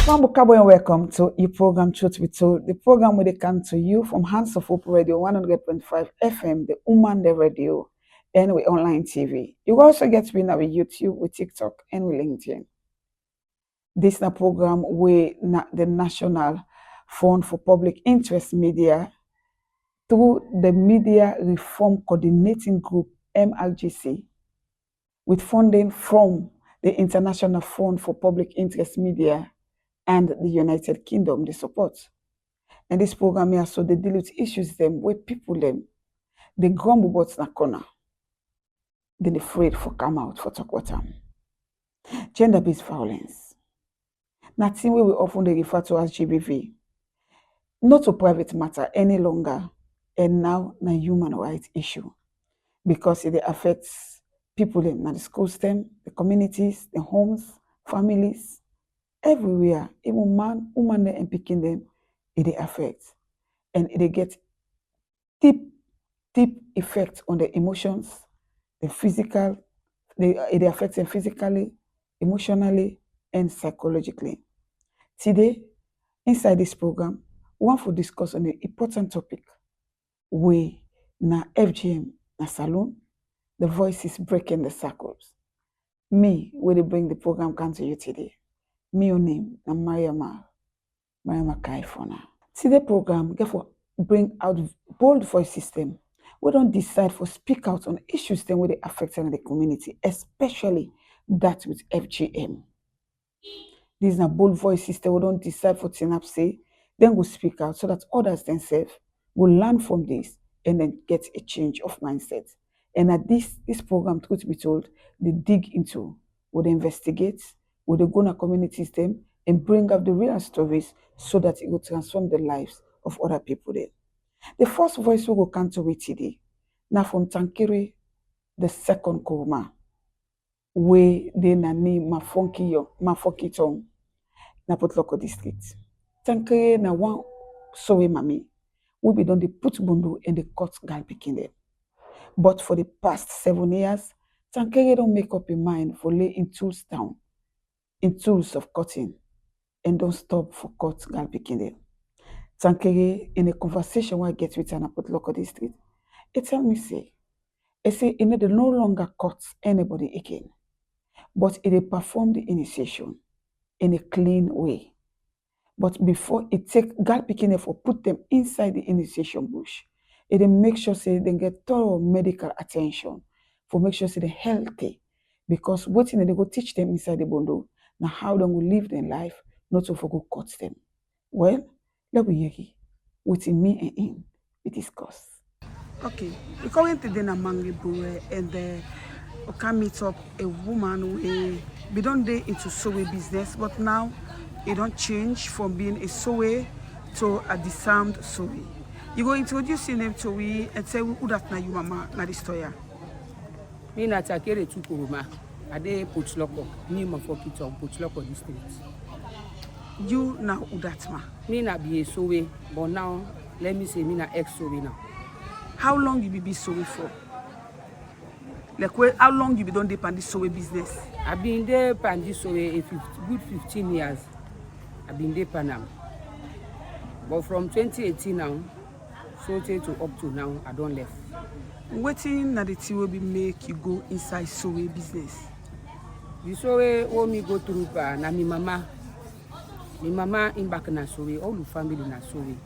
Wambukabo and welcome to your program Truth Be Told, the program where they come to you from Hands of Hope Radio 100.5 FM, the Umande Radio, and we online TV. You also get to be on YouTube, with TikTok, and with LinkedIn. This is a program where the National Fund for Public Interest Media, through the Media Reform Coordinating Group, MRGC, with funding from the International Fund for Public Interest Media and the United Kingdom, they support. And this program here, so they deal with issues them where people them, they grumble about na corner. Then they afraid for come out for talk about them. Gender-based violence. Nothing where we often they refer to as GBV. Not a private matter any longer, and now a human rights issue. Because it affects people in the schools, them, the communities, the homes, families, everywhere, even man, woman, and picking them, it affects. And it get deep effect on the emotions, the physical, it affects them physically, emotionally, and psychologically. Today, inside this program, we want to discuss on an important topic where na FGM, na Salone, the voices breaking the circles. Me, where they bring the program come to you today. Me, your name, na Mariama Kaifona. Today program, therefore, bring out bold voice system. We don't decide for speak out on issues that will affect the community, especially that with FGM. This is a bold voice system. We don't decide for TNAP say, then go speak out so that others themselves will learn from this and then get a change of mindset. And at this program, Truth Be Told, they dig into, would they investigate, would they go to communities them and bring up the real stories so that it will transform the lives of other people there. The first voice we will come to with today, now from Tankere, the second Kuruma, where they na name Mafonki Tong, na Potloko district. Tankere na one sowe mami, we be done the put bundu and the cut gal picking them. But for the past 7 years, Tankere don't make up a mind for laying tools down, in tools of cutting, and don't stop for cut gal picking them. Tankere, in a conversation where I get with an Potloko district, it tell me say, it no longer cuts anybody again, but it perform the initiation in a clean way. But before it take gal picking for put them inside the initiation bush, it make sure say they get thorough medical attention for make sure say they're healthy. Because what they go teach them inside the bondo, now how they will live their life, not to forget cut them. Well, let me hear what in me and him we discuss. Okay, we going to the Mangibu and we can meet up a woman who be done day into sowe business, but now it don't change from being a sowe to a disarmed sowe. You go introduce your name to we and say who that na you mama na the story. Me na Takere Tukuruma. Ade Potloko, me Mafonki Tong, Potloko district. You now who that ma? Me na be a sowe, but now let me say me na ex-sowe now. How long you be sowe for? Like how long you be done depend this sowe business? I've been there pan this sowe a good 15 years. I've been there panam. But from 2018 now, so to up to now, I don't left. Waiting na the thing will be make you go inside sowe business. The sowe when me go through na mi mama in back na sowe, all the family na sowe.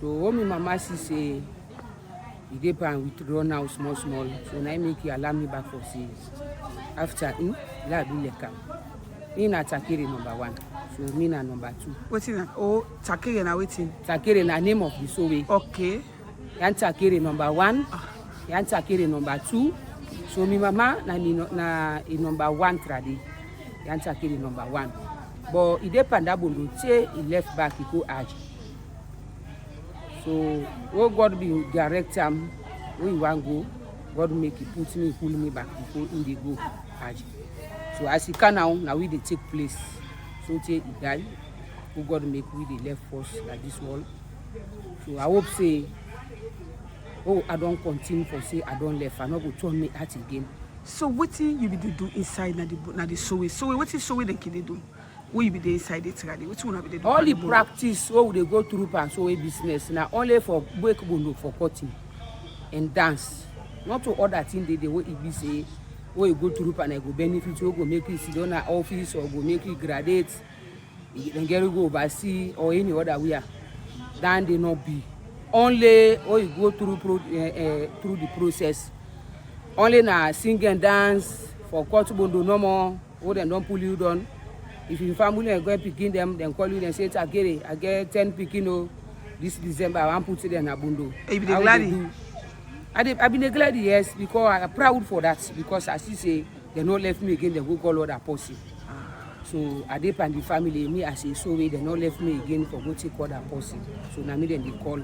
So when my mama say he dey pan withdraw now small, so now make you allow me back for say after him, la do lekam. Me na Takere number 1, so me na number 2. Waiting na Takere na waiting. Takere na name of the sowe. Okay. Yan Takere number 1, yan Takere number 2. So my mama na number 1 tradi. Yan Takere number 1. But he dey pan that bondo say he left back he go Aji. So, oh God be direct him where you want go, God make it put me, pull me back before in the go. So as he can now we they take place. So he die, oh God make we the left force like this wall. So I hope say, I don't continue for say I don't left, I not go turn me out again. So what you be do inside na the sowe? So what is sowe they can do? Will you be there inside it ready? Which one be the all the practice wey we dey go through Pansowe business na only for break bondo for cutting and dance, not to other things dey wey e be say wey you go through and go benefit, wey go make you sit down na office or go make you graduate, then get you go overseas or any other way. Than dey not be. Only wey you go through through the process. Only na sing and dance for cut bondo no more. Wey dem don pull you down. If your family are going picking them, then call you and say, I get 10 picking oh, this December, I want to put them in a bundle. You be glad? I been glad, yes, because I'm proud for that. Because as you say, they not left me again, they go call other person. So I dip and the family, me as a sorry, they not left me again for go take other person. So now me then they call.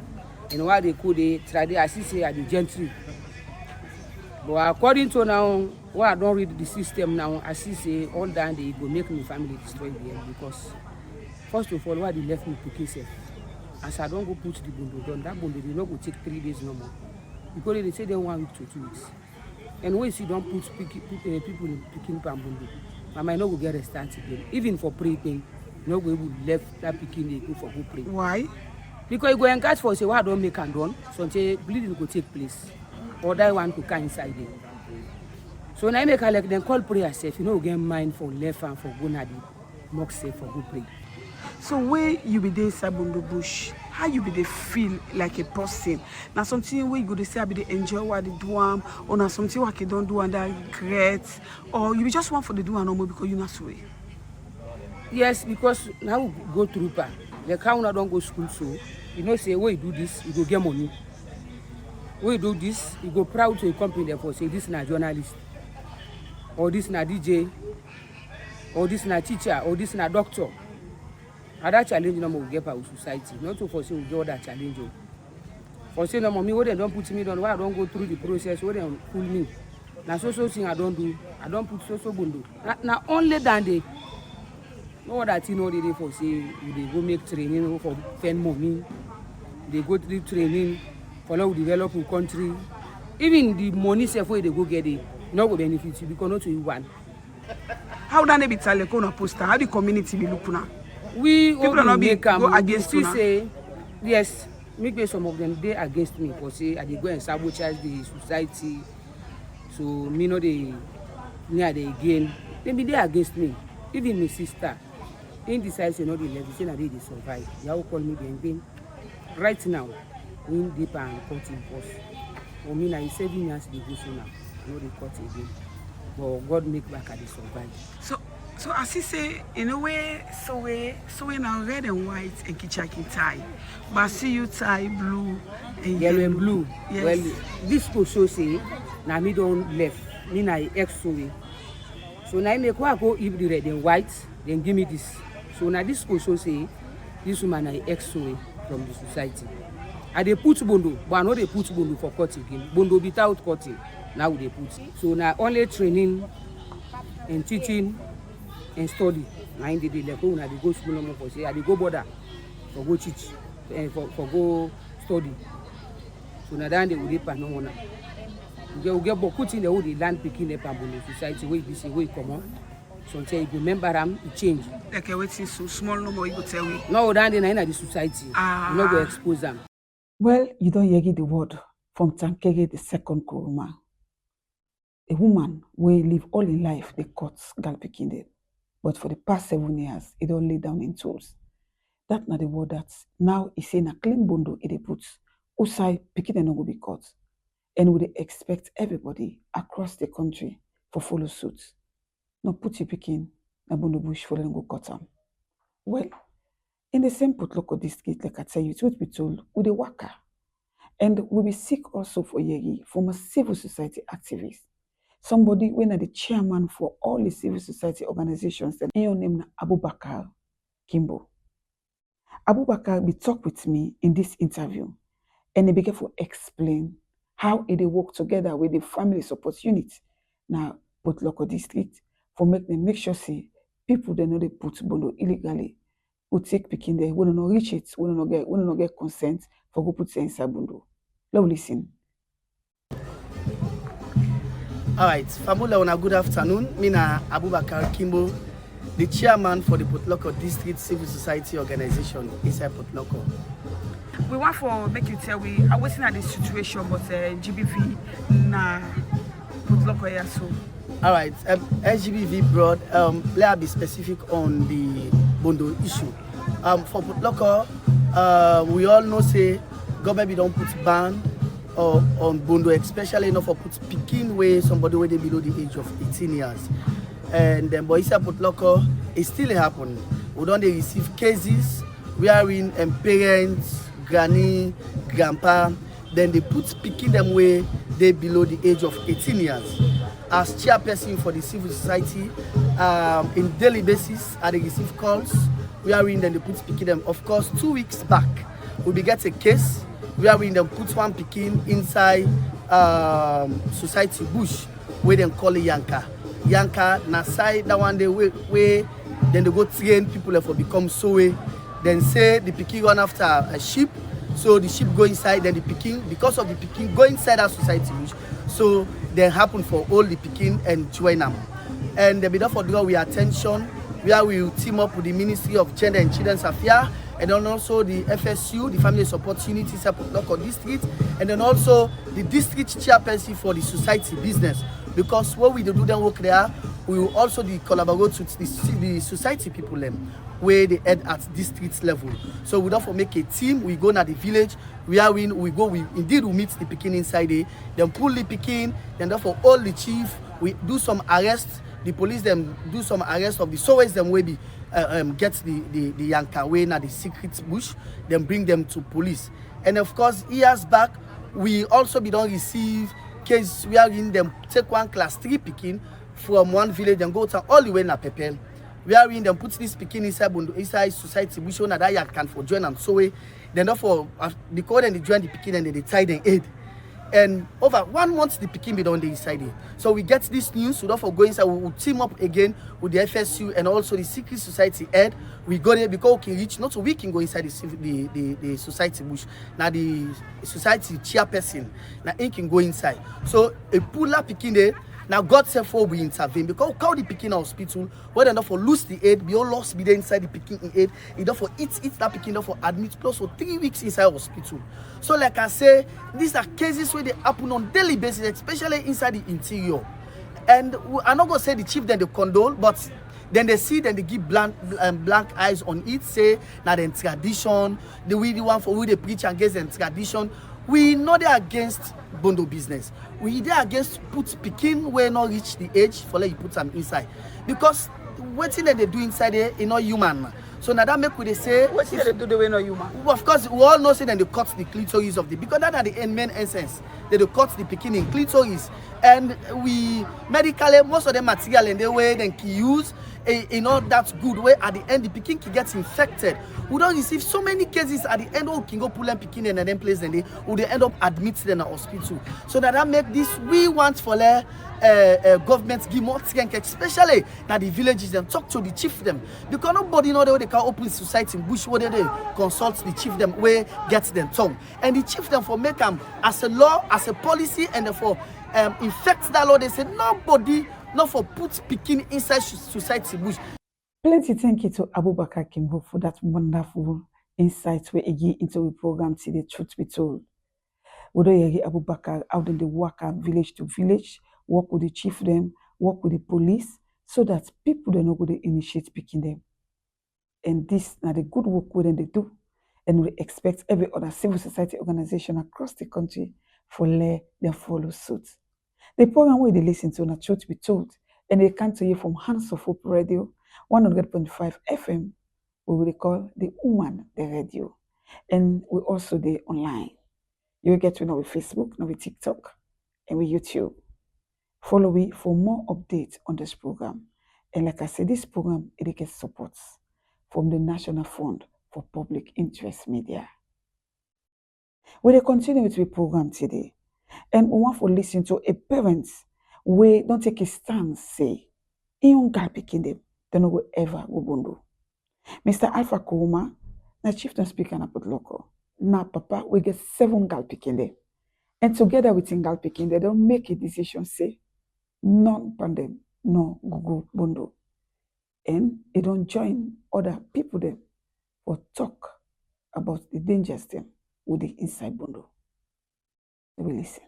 And while they could, they try, as you say, at the gentry. But according to now, what I don't read the system now, I see say all that they go make me family destroy the end because first of all, why they left me cooking safe. As I don't go put the bundle down, that bundle they not go take 3 days no more. Because they say they 1 week to 2 weeks. And when you don't put people in picking pan bundle, I might not go get a start again. Even for praying, you not go able to left that picking they go for go pray. Why? Because you go and catch for say why I don't make and done, so until bleeding go take place. Or that one to come inside it. So now I make a like then call prayer safe. You know, get mind for left and for go na the mock safe for go pray. So where you be there inside Bondo Bush, how you be there feel like a person? Now something where you go to say I be dey enjoy what they do or now something what you don't do and that regret, or you be just want for the do and no more because you not so. Yes, because now we go through pa. Like how una don't go school so you know say when you do this, you go get money. When you do this, you go proud to a company therefore say this is a journalist, or this is a DJ, or this is a teacher, or this is a doctor. And that challenge no more we get for society. Not to for say we get all that challenge. For say no more me, what they don't put me down, why I don't go through the process, what they fool me. Now so thing I don't do, I don't put so bundo. Now only than they no other thing no they for say they go make training for spend money, they go through training. For now, we develop a country. Even the money self where they go get it, no go benefit you because not you one. How do they be tell you poster? How the community be looking at? We people not be go against you. Say yes, maybe some of them they against me for say I they go and sabotage the society. So me know they near the again. They be they against me. Even my sister, in decide say not the left, say that they survive. They will call me the again. Right now. In deep and cutting post. For me, now 7 years they go so now. No they cut again. But God make back at the survive. So as you say, in a way, so we now red and white and kichaki tie. But I see you tie blue and yellow and blue. Yes. Well, this could show say now me don't left. Me na X so way. So now I make what go if the red and white, then give me this. So now this could show say this woman na X so way from the society. I dey put bondo, but I know they put bondo for cutting again. Bondo without cutting, now they put. So now only training and teaching and study. Now in the day, like when I dey go school no more for say I dey go border for go teach and for go study. So now then they will depend no more now. They will get but putting the whole the land picking up and bondo society where you say where you come on. So until you remember them, it change. Like waiting so small no more you go tell me. No, then they na the society. You not go expose them. Well, you don't hear the word from Tankege the second Kuruma. A woman will live all in life the cuts gal pikin. But for the past 7 years, it don't lay down in tools. That's not the word that now is saying a clean bondo it puts. Usai pikin no go be cut. And we expect everybody across the country for follow suit. Now put your pikin na bondo bush for them go cut them. Well, in the same put local district, like I tell you, it would be told with a worker. And we be seek also for Yegi from a civil society activist. Somebody when the chairman for all the civil society organizations, and your name na Abubakar Kimbo. Abubakar be talk with me in this interview, and he began to explain how they work together with the family support unit. Now, both local district for make sure say people they know they put bondo illegally. Who take picking there, we don't know reach it, we don't know get consent for go put it inside bondo. Love listen. All right, Fabula, good afternoon. Me na Abubakar Kimbo, the chairman for the Potloko District Civil Society Organization inside Potloko. We want for make you tell we are waiting at the situation, but GBV na Potloko here so. All right, SGBV broad. Let me be specific on the Bondo issue. For Potloko, we all know say government don't put ban on Bondo, especially not for put picking way somebody where they below the age of 18 years. And then but inside Potloko, it still happen. We don't receive cases wherein parents, granny, grandpa, then they put picking them where they below the age of 18 years. As chairperson for the civil society, in daily basis, I receive calls wherein then they put picking them. Of course, 2 weeks back, we get a case wherein they put one picking inside society bush where they call it Yanka. Yanka na side that one day where then they go train people for become sowe. Then say the picking run after a sheep, so the sheep go inside. Then the picking, because of the picking, go inside that society bush. So then happen for all the picking and join them. And the bit for draw we attention where we will team up with the Ministry of Gender and Children's Affairs, and then also the FSU, the Family Support Unit in Potloko District, and then also the district chairperson for the society business. Because when we do that work there, we will also collaborate with the society people where they head at district level. So we therefore make a team, we go na the village, we indeed we meet the Pekin inside there, then pull the Pekin, then therefore all the chief, we do some arrests, the police them do some arrest of the sowers them will be get the Yanka way na the secret bush, then bring them to police. And of course, years back, we also be don't receive case we are in them take one class 3 picking from one village and go to all the way na Pepel. We are in them put this picking inside society bush so that you can for join and so way. Then therefore the code and they join the picking and they tie the aid. And over 1 month the picking be done the inside it. So we get this news, so therefore go inside, we will team up again with the FSU and also the secret society head. We go there because we can reach, not so we can go inside the society bush. Now the society chairperson, now he can go inside. So a pull up picking there. Now God said for we intervene because how the picking hospital, whether enough for lose the aid, be all lost be there inside the picking in aid, enough for eat that picking enough for admit plus for 3 weeks inside hospital. So like I say, these are cases where they happen on daily basis, especially inside the interior. And I'm not gonna say the chief then they condole, but then they see, then they give blank eyes on it, say now then tradition, the way the one for who they preach against them tradition. We know they're against Bondo business. We they against put picking where not reach the age for let you put them inside. Because what thing that they do inside there is not human. So now that make we they say What thing they do the way not human? Of course, we all know say then they cut the clitoris of the because that are the main essence. They cut the picking in clitoris. And we medically most of the material in the way then can use that's good way at the end the picking can get infected. We don't receive so many cases at the end we can go pull them picking and then place and they end up admitted in a hospital. So that make this we want for government give more strength, especially that the villages them talk to the chief them because nobody know the way they can open society in bush where they consult the chief them where gets them tongue and the chief them for make them as a law as a policy and therefore infect that law. They say nobody not for put picking inside society bush. Plenty thank you to Abubakar Kimbo for that wonderful insight we give into the program today, Truth Be Told. We don't hear Abubakar out in the work village to village, work with the chief them, work with the police, so that people don't know they initiate picking them. And this now the good work we they do. And we expect every other civil society organization across the country for them follow suit. The program where they listen to na Truth Be Told, and they come to you from Hands of Hope Radio, 100.5 FM, we will call the Woman the Radio. And we also the online. You will get to know with Facebook, know with TikTok, and with YouTube. Follow me for more updates on this program. And like I said, this program it gets support from the National Fund for Public Interest Media. We will continue with the program today. And we want to listen to a parent where don't take a stance, say, in girl picking them, they no go ever go bondo. Mr. Alpha Kuruma, na chieftain speaker na Potloko. Na papa, we get 7 girl picking them. And together with girl picking, they don't make a decision, say, none pandem, no go bondo. and he don't join other people them or talk about the dangers them with the inside Bondo. We listen.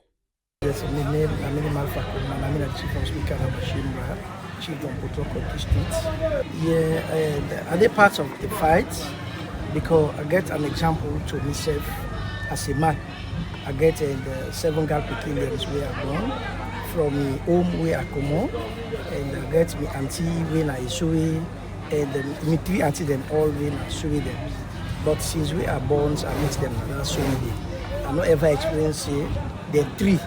Yes, my name is Minimal Fakuma. I'm the chief of speaker of Shimbra, chief of Potoko district. Yeah, and are they part of the fight? Because I get an example to myself as a man. I get 7 girl Pekinians where I born from the home where I come on, and I get my auntie when I show and my 3 aunties them all when I show them. But since we are born, I meet them that's so many. I not ever experience the 3.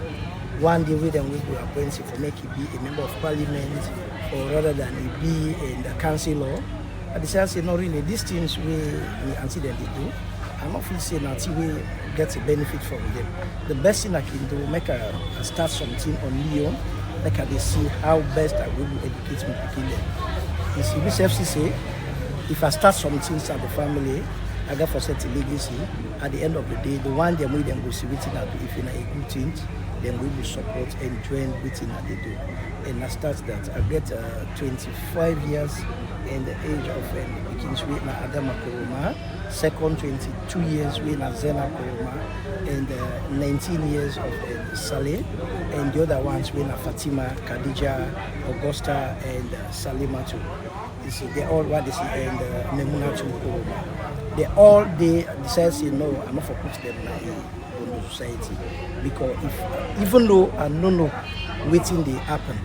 One day with them we go appoint for make it be a member of parliament or rather than it be in the councillor. I decided say no really these things we auntie them they do. I'm not feel say that we get a benefit from them. The best thing I can do make a start something on Leon, make I see how best I will educate my people. You see, we say if I start something at the family, I got for set a legacy. At the end of the day, the one them we them go see waiting at if you know a good thing, then we will support and join waiting that they do. And I start that. I get 25 years in the age of begins with Adama Koroma, second 22 years with Zena Koroma, and 19 years of Saleh, and the other ones with Fatima, Khadija, Augusta, and Salima too. You see, they all what they see, and Memuna too Koroma. They all decide say no, I'm not for put them in the society because if even though I don't know waiting they happen.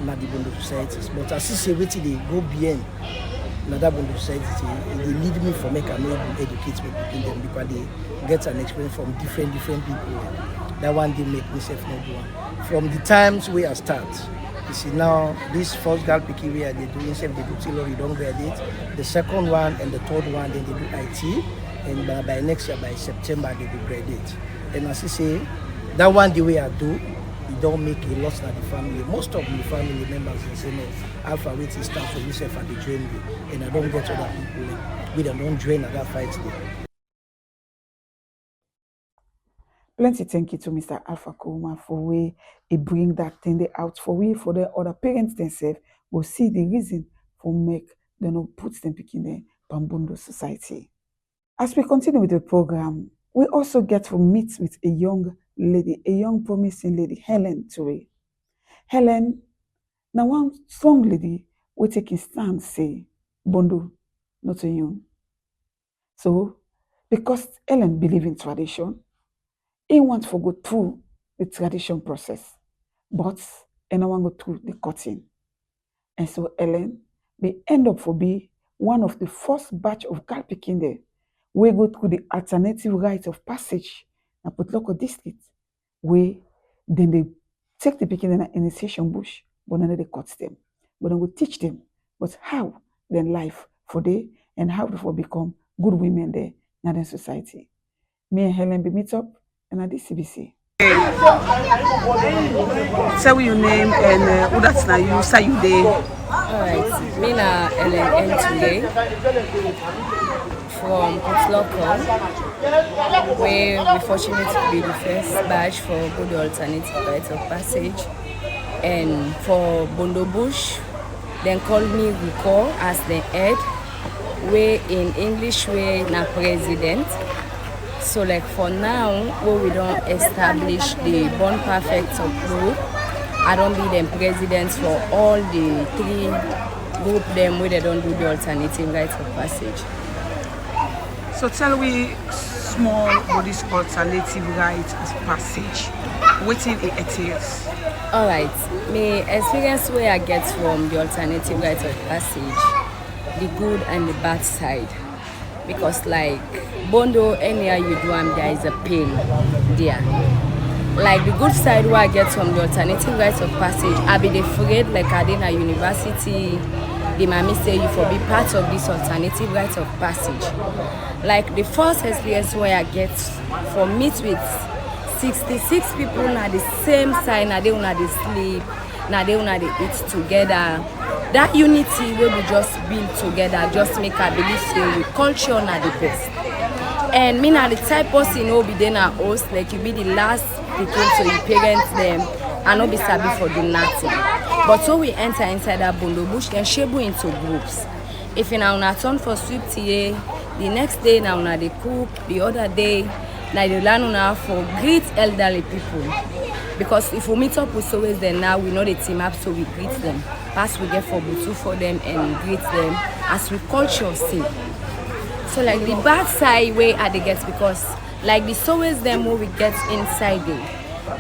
Not the Bondo societies, but as I say, waiting they go beyond another Bondo society. They lead me for make and educate me between them because they get an experience from different people. That one they make myself not one. From the times where I start, you see now this first girl picking where they do themselves, they do till you don't graduate. The second one and the third one then they do IT, and by next year by September they will graduate. And as I say, that one the way I do. Don't make a loss at the family. Most of the family members say no, Alpha wait is start for yourself and they join me. And I don't get other people. We don't join at that fight there. Plenty thank you to Mr. Alpha Koroma for way he bring that thing they out for we for the other parents themselves will see the reason for make them not put them picking the Bambundo society. As we continue with the program, we also get to meet with a young lady, a young promising lady, Helen Toure. Helen, now one strong lady will take a stand say, Bondo, not a young. So, because Helen believe in tradition, he want to go through the tradition process, but I want to go through the cutting. And so Helen may end up for be one of the first batch of girl picking there. We go through the alternative rite of passage in Potloko district, where then they take the picking in an initiation bush, but then they cut them. But then we teach them, but how then life for they and how to become good women there in the society. Me and Helen be meet up and at the CBC. Say your name and who that's now you say you there. Alright, me na Ellen today from Potloko, where we fortunate to be the first batch for good alternative rites of passage. And for Bondo Bush, then call me Ruko as the head, where in English way na president. So like for now, where we don't establish the Born Perfect group, I don't be them presidents for all the 3 group them where they don't do the alternative rites of passage. So tell we small what this alternative rites of passage. Waiting it entails. Alright, my experience where I get from the alternative rites of passage, the good and the bad side. Because like Bondo, anywhere you do there is a pain there. Like the good side where I get from the alternative rites of passage, I be afraid like I did at university, the mommy say you for be part of this alternative rites of passage. Like the first experience where I get for meet with 66 people na the same side, na they una they sleep, na they una they eat together. That unity where we just build together, just make I believe say we culture na the best. And me na the type person who be then a host, like you be the last people so you parents them, I no be sabi for do nothing. But when we enter inside that bondo bush, then shebu into groups. If you now una turn for sweep TA, the next day now una dey cook, the other day now they learn una for greet elderly people. Because if we meet up with always then now we know the team up, so we greet them. Pass we get for butu for them and greet them as we culture say. So like the bad side way I they get, because like the always them where we get inside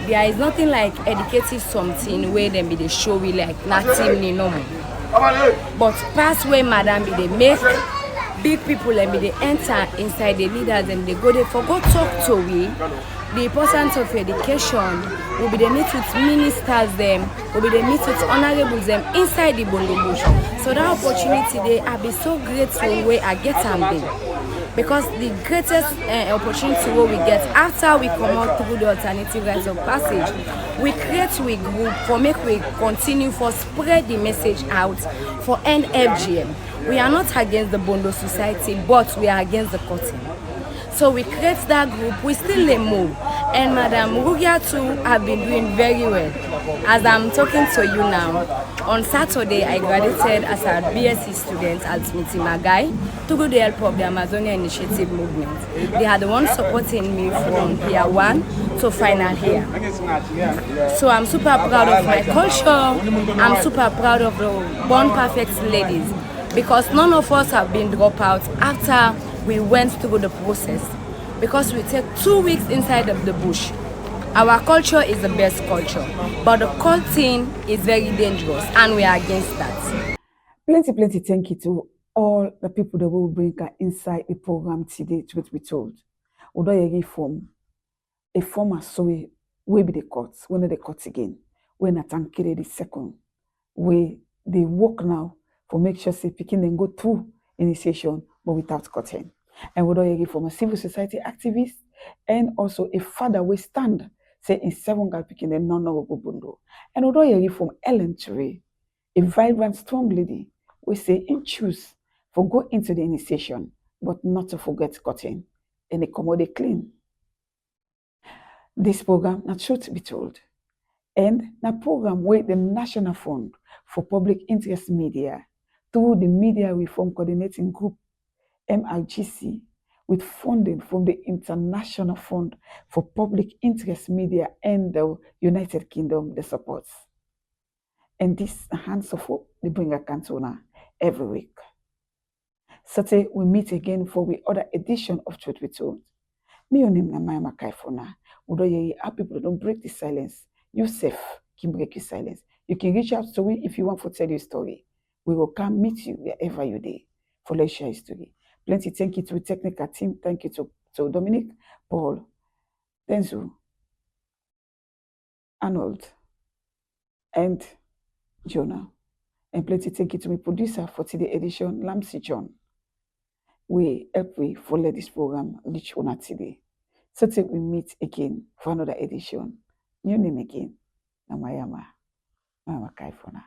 there is nothing like educative something where them be they show we like nothing ni normal. But past way madam be they make big people and be they enter inside the leaders and they go there for go talk to we. The importance of education will be the meet with ministers them, will be the meet with honorables them inside the bondo bush. So that opportunity they I be so grateful where I get them there. Because the greatest opportunity what we get after we come out through the alternative rites of passage, we create we group for make we continue for spread the message out for NFGM. We are not against the Bondo Society, but we are against the cutting. So we create that group, we still a move. And Madam Rugia too have been doing very well. As I'm talking to you now, on Saturday I graduated as a BSc student at Mitimagai to go the help of the Amazonia Initiative movement. They are the ones supporting me from year 1 to final year. So I'm super proud of my culture. I'm super proud of the Born Perfect ladies, because none of us have been dropped out after we went through the process, because we take 2 weeks inside of the bush. Our culture is the best culture, but the culting is very dangerous and we are against that. Plenty thank you to all the people that will bring inside the program today, truth be told. Although you form a former so we be the courts, when they courts again, when a tankere the second, we they work now for make sure say picking and go through initiation but without cutting. And we don't from a civil society activist and also a father we stand say in 7 girl picking and non-honorable bundo. And we don't from Ellen Ture, a vibrant, strong lady, we say in choose for go into the initiation, but not to forget cutting and accommodate clean. This program, not truth be told, and the program where the National Fund for Public Interest Media through the Media Reform Coordinating Group, MIGC, with funding from the International Fund for Public Interest Media and the United Kingdom, the supports. And this Hands of Hope, they bring a cantona every week. Saturday, we meet again for the other edition of Truth Be Told. Me, your name is Maya Makaifona. Although you have people don't break the silence, yourself can break your silence. You can reach out to me if you want to tell your story. We will come meet you wherever you are for let's share your story. Plenty thank you to the technical team. Thank you to Dominic, Paul, Denzo, Arnold, and Jonah. And plenty thank you to my producer for today's edition, Lamsi John. We help we follow this program reach on today. So till we meet again for another edition. New name again. Namayama. Mama Kaifona.